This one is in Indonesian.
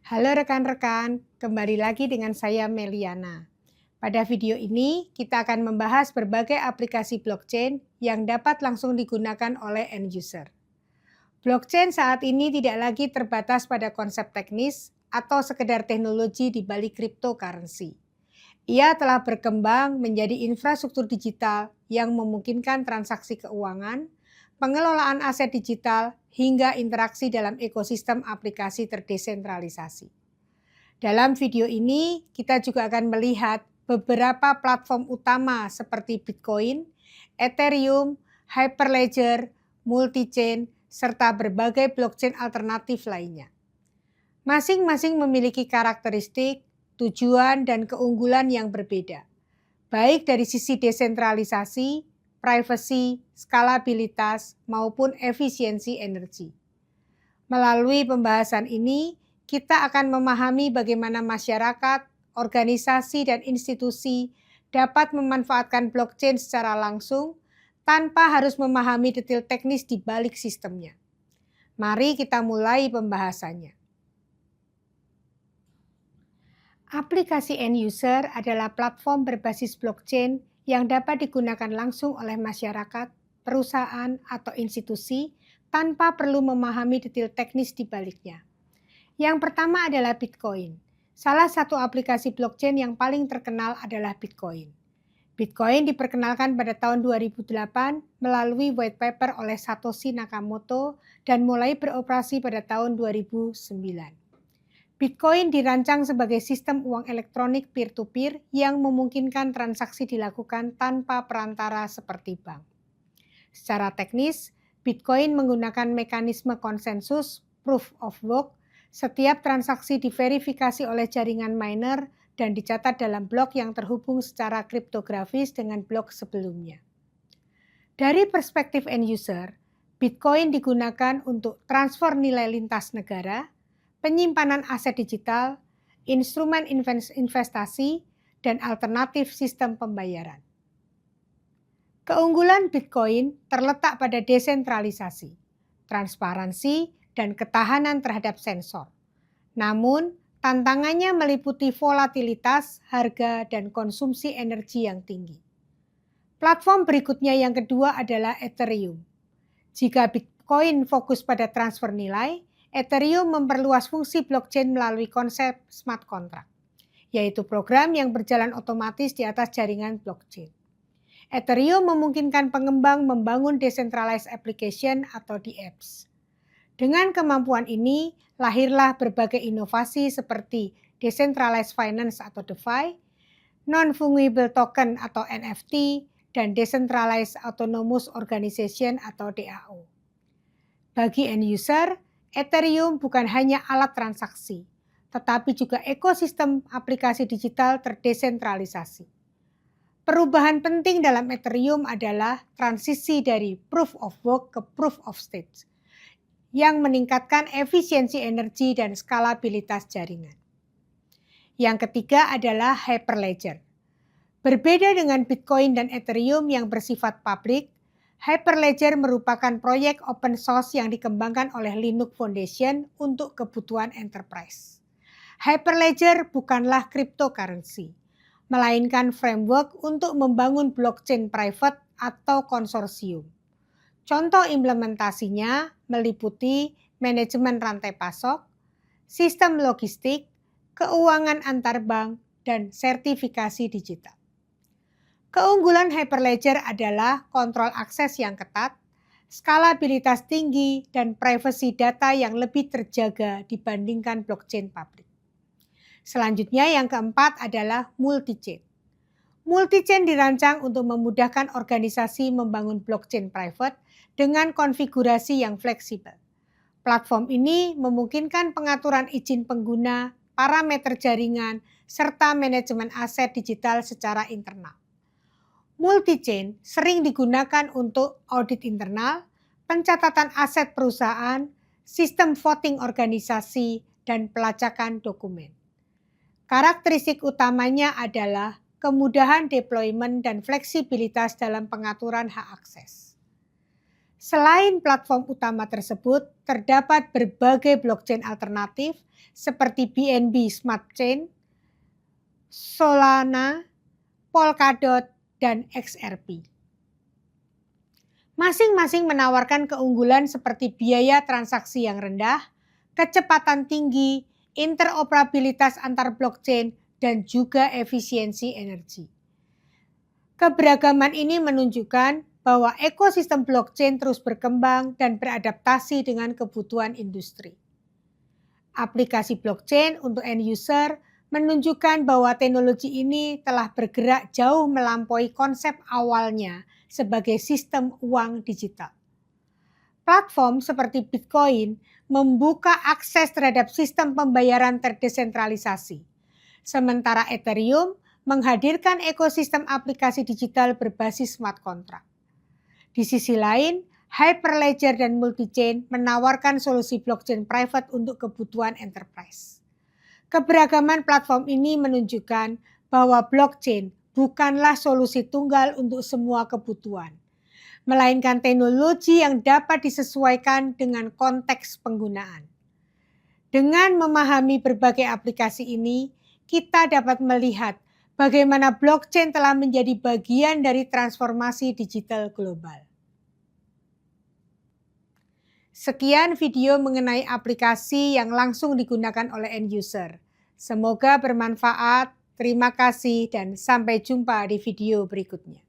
Halo rekan-rekan, kembali lagi dengan saya Meliana. Pada video ini, kita akan membahas berbagai aplikasi blockchain yang dapat langsung digunakan oleh end user. Blockchain saat ini tidak lagi terbatas pada konsep teknis atau sekedar teknologi di balik cryptocurrency. Ia telah berkembang menjadi infrastruktur digital yang memungkinkan transaksi keuangan, pengelolaan aset digital, hingga interaksi dalam ekosistem aplikasi terdesentralisasi. Dalam video ini, kita juga akan melihat beberapa platform utama seperti Bitcoin, Ethereum, Hyperledger, Multichain, serta berbagai blockchain alternatif lainnya. Masing-masing memiliki karakteristik, tujuan, dan keunggulan yang berbeda, baik dari sisi desentralisasi, privasi, skalabilitas, maupun efisiensi energi. Melalui pembahasan ini, kita akan memahami bagaimana masyarakat, organisasi, dan institusi dapat memanfaatkan blockchain secara langsung tanpa harus memahami detail teknis di balik sistemnya. Mari kita mulai pembahasannya. Aplikasi end user adalah platform berbasis blockchain yang dapat digunakan langsung oleh masyarakat, perusahaan, atau institusi tanpa perlu memahami detail teknis di baliknya. Yang pertama adalah Bitcoin. Salah satu aplikasi blockchain yang paling terkenal adalah Bitcoin. Bitcoin diperkenalkan pada tahun 2008 melalui white paper oleh Satoshi Nakamoto dan mulai beroperasi pada tahun 2009. Bitcoin dirancang sebagai sistem uang elektronik peer-to-peer yang memungkinkan transaksi dilakukan tanpa perantara seperti bank. Secara teknis, Bitcoin menggunakan mekanisme konsensus proof of work. Setiap transaksi diverifikasi oleh jaringan miner dan dicatat dalam blok yang terhubung secara kriptografis dengan blok sebelumnya. Dari perspektif end user, Bitcoin digunakan untuk transfer nilai lintas negara, penyimpanan aset digital, instrumen investasi, dan alternatif sistem pembayaran. Keunggulan Bitcoin terletak pada desentralisasi, transparansi, dan ketahanan terhadap sensor. Namun, tantangannya meliputi volatilitas, harga, dan konsumsi energi yang tinggi. Platform berikutnya yang kedua adalah Ethereum. Jika Bitcoin fokus pada transfer nilai, Ethereum memperluas fungsi blockchain melalui konsep smart contract, yaitu program yang berjalan otomatis di atas jaringan blockchain. Ethereum memungkinkan pengembang membangun decentralized application atau DApps. Dengan kemampuan ini, lahirlah berbagai inovasi seperti Decentralized Finance atau DeFi, Non-Fungible Token atau NFT, dan Decentralized Autonomous Organization atau DAO. Bagi end user, Ethereum bukan hanya alat transaksi, tetapi juga ekosistem aplikasi digital terdesentralisasi. Perubahan penting dalam Ethereum adalah transisi dari Proof of Work ke Proof of Stake, yang meningkatkan efisiensi energi dan skalabilitas jaringan. Yang ketiga adalah Hyperledger. Berbeda dengan Bitcoin dan Ethereum yang bersifat publik, Hyperledger merupakan proyek open source yang dikembangkan oleh Linux Foundation untuk kebutuhan enterprise. Hyperledger bukanlah cryptocurrency, melainkan framework untuk membangun blockchain private atau konsorsium. Contoh implementasinya meliputi manajemen rantai pasok, sistem logistik, keuangan antar bank, dan sertifikasi digital. Keunggulan Hyperledger adalah kontrol akses yang ketat, skalabilitas tinggi, dan privasi data yang lebih terjaga dibandingkan blockchain publik. Selanjutnya yang keempat adalah Multichain. Multichain dirancang untuk memudahkan organisasi membangun blockchain private dengan konfigurasi yang fleksibel. Platform ini memungkinkan pengaturan izin pengguna, parameter jaringan, serta manajemen aset digital secara internal. Multichain sering digunakan untuk audit internal, pencatatan aset perusahaan, sistem voting organisasi, dan pelacakan dokumen. Karakteristik utamanya adalah kemudahan deployment dan fleksibilitas dalam pengaturan hak akses. Selain platform utama tersebut, terdapat berbagai blockchain alternatif seperti BNB Smart Chain, Solana, Polkadot, dan XRP. Masing-masing menawarkan keunggulan seperti biaya transaksi yang rendah, kecepatan tinggi, interoperabilitas antar blockchain, dan juga efisiensi energi. Keberagaman ini menunjukkan bahwa ekosistem blockchain terus berkembang dan beradaptasi dengan kebutuhan industri. Aplikasi blockchain untuk end user menunjukkan bahwa teknologi ini telah bergerak jauh melampaui konsep awalnya sebagai sistem uang digital. Platform seperti Bitcoin membuka akses terhadap sistem pembayaran terdesentralisasi, sementara Ethereum menghadirkan ekosistem aplikasi digital berbasis smart contract. Di sisi lain, Hyperledger dan Multichain menawarkan solusi blockchain private untuk kebutuhan enterprise. Keberagaman platform ini menunjukkan bahwa blockchain bukanlah solusi tunggal untuk semua kebutuhan, melainkan teknologi yang dapat disesuaikan dengan konteks penggunaan. Dengan memahami berbagai aplikasi ini, kita dapat melihat bagaimana blockchain telah menjadi bagian dari transformasi digital global. Sekian video mengenai aplikasi yang langsung digunakan oleh end user. Semoga bermanfaat. Terima kasih dan sampai jumpa di video berikutnya.